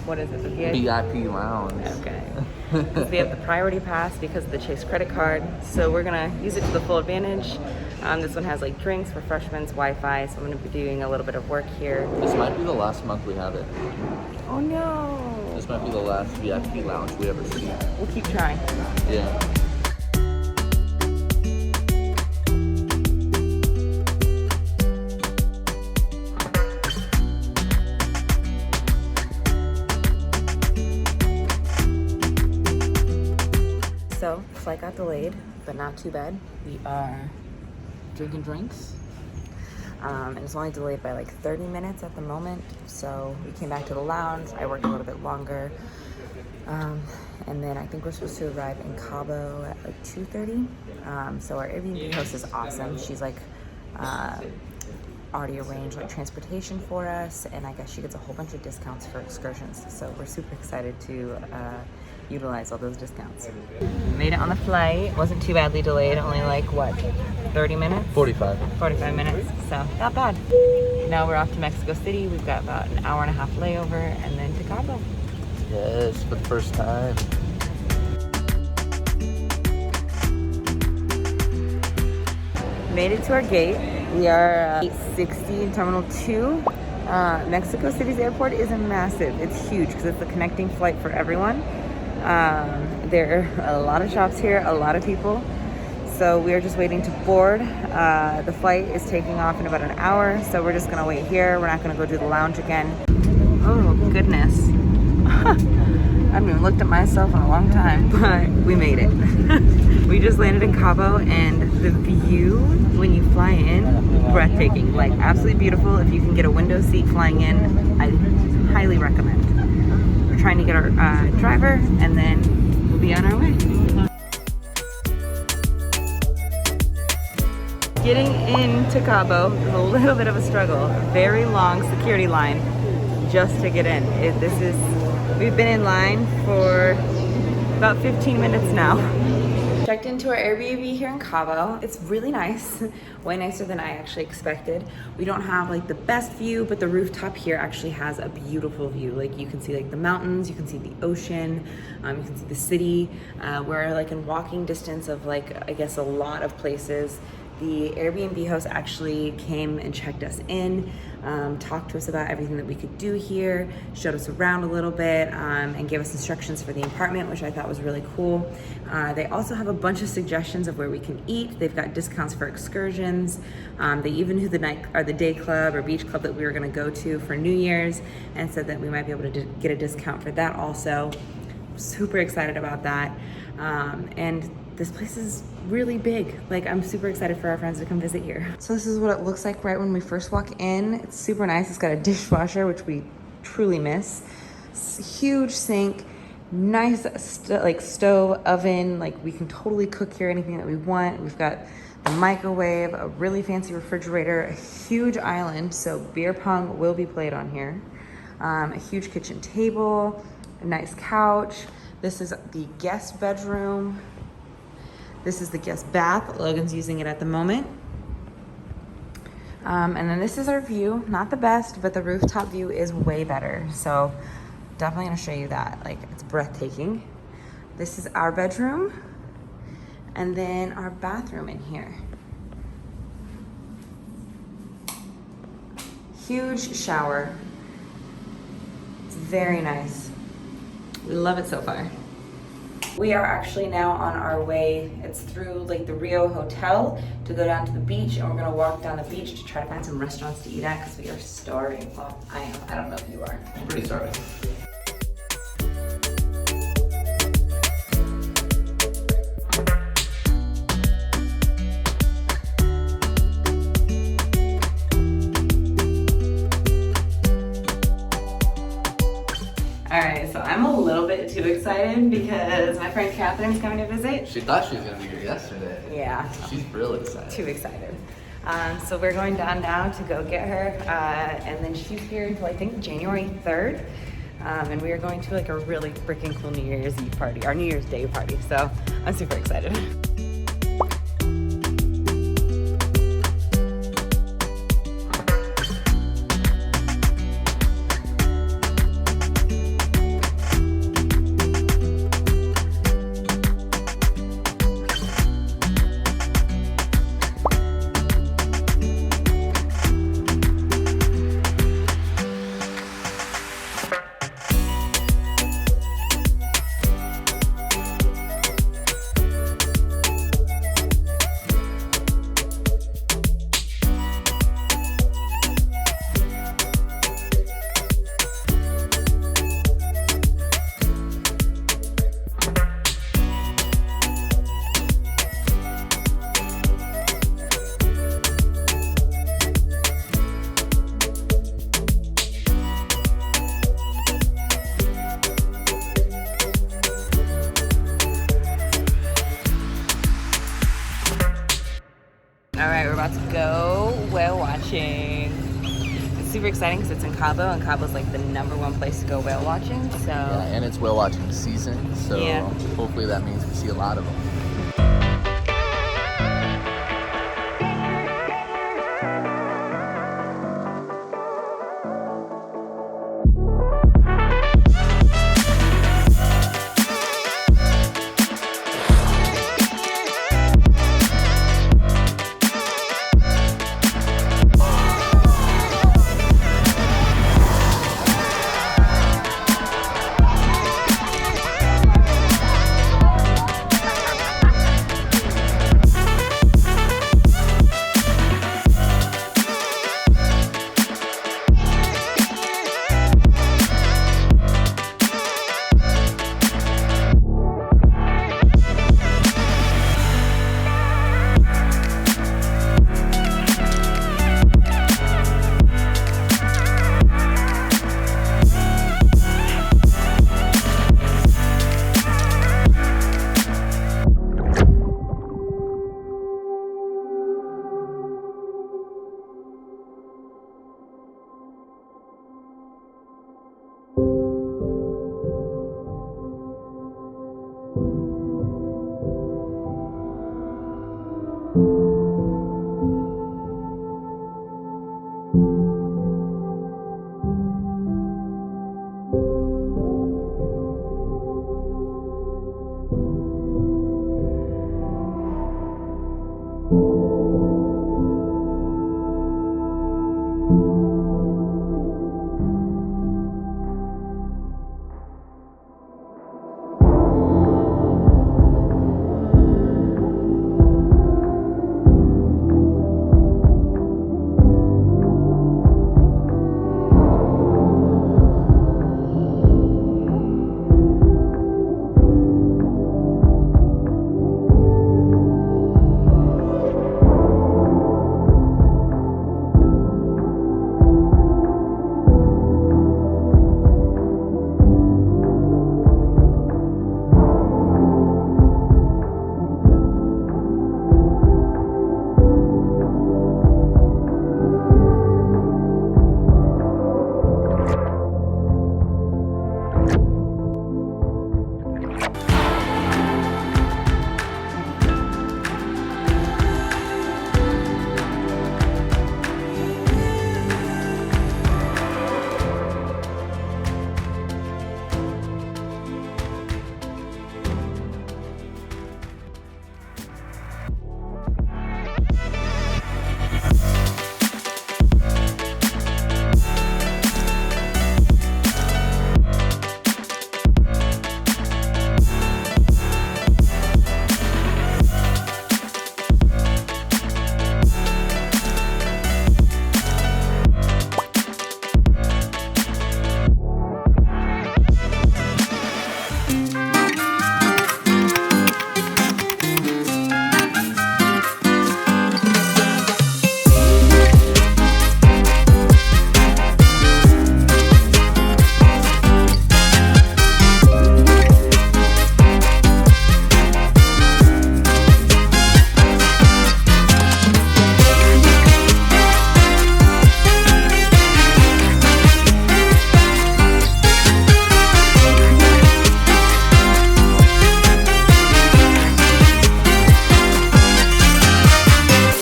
what is it? The VIP lounge. Okay. We have the priority pass because of the Chase credit card, so we're gonna use it to the full advantage. This one has like drinks, refreshments, Wi-Fi, so I'm gonna be doing a little bit of work here. This might be the last month we have it. Oh no! This might be the last VIP lounge we ever see. We'll keep trying. Yeah. So, flight got delayed, but not too bad. We are drinking drinks. And it's only delayed by like 30 minutes at the moment. So we came back to the lounge. I worked a little bit longer. And then I think we're supposed to arrive in Cabo at like 2:30. So our Airbnb host is awesome. She's like already arranged like transportation for us. And I guess she gets a whole bunch of discounts for excursions. So we're super excited to utilize all those discounts. Made it on the flight. It wasn't too badly delayed. Only like what, 30 minutes? 45 minutes. So not bad. Now we're off to Mexico City. We've got about an hour and a half layover and then to Cabo. Yes, for the first time. Made it to our gate. We are 860 in Terminal 2. Mexico City's airport is massive. It's huge because it's a connecting flight for everyone. There are a lot of shops here, a lot of people. So we are just waiting to board. The flight is taking off in about an hour, so we're just gonna wait here. We're not gonna go do the lounge again. Oh goodness. I haven't even looked at myself in a long time, but we made it. We just landed in Cabo and the view when you fly in, breathtaking, like absolutely beautiful. If you can get a window seat flying in, I highly recommend. We're trying to get our driver and then we'll be on our way. Getting into Cabo is a little bit of a struggle. Very long security line just to get in. We've been in line for about 15 minutes now. Checked into our Airbnb here in Cabo. It's really nice, way nicer than I actually expected. We don't have like the best view, but the rooftop here actually has a beautiful view. Like you can see like the mountains, you can see the ocean, you can see the city. We're like in walking distance of like, I guess a lot of places. The Airbnb host actually came and checked us in, talked to us about everything that we could do here, showed us around a little bit, and gave us instructions for the apartment, which I thought was really cool. They also have a bunch of suggestions of where we can eat. They've got discounts for excursions. They even knew the day club or beach club that we were gonna go to for New Year's and said that we might be able to get a discount for that also. Super excited about that. And this place is really big. Like I'm super excited for our friends to come visit here. So this is what it looks like right when we first walk in. It's super nice. It's got a dishwasher, which we truly miss. Huge sink, nice stove, oven. Like we can totally cook here anything that we want. We've got the microwave, a really fancy refrigerator, a huge island. So beer pong will be played on here. A huge kitchen table, a nice couch. This is the guest bedroom. This is the guest bath. Logan's using it at the moment. And then this is our view. Not the best, but the rooftop view is way better. So definitely gonna show you that. Like it's breathtaking. This is our bedroom. And then our bathroom in here. Huge shower. It's very nice. We love it so far. We are actually now on our way. It's through like the Rio Hotel to go down to the beach, and we're gonna walk down the beach to try to find some restaurants to eat at because we are starving. Well, I am. I don't know if you are. I'm pretty starving. Alright, so I'm a little bit too excited because my friend Catherine's coming to visit. She thought she was gonna be here yesterday. Yeah. She's real excited. Too excited. So we're going down now to go get her, and then she's here until I think January 3rd. And we are going to like a really freaking cool New Year's Eve party, our New Year's Day party. So I'm super excited. super exciting because it's in Cabo, and Cabo's like the #1 place to go whale watching. So Yeah, and it's whale watching season, so Yeah. hopefully that means we see a lot of them.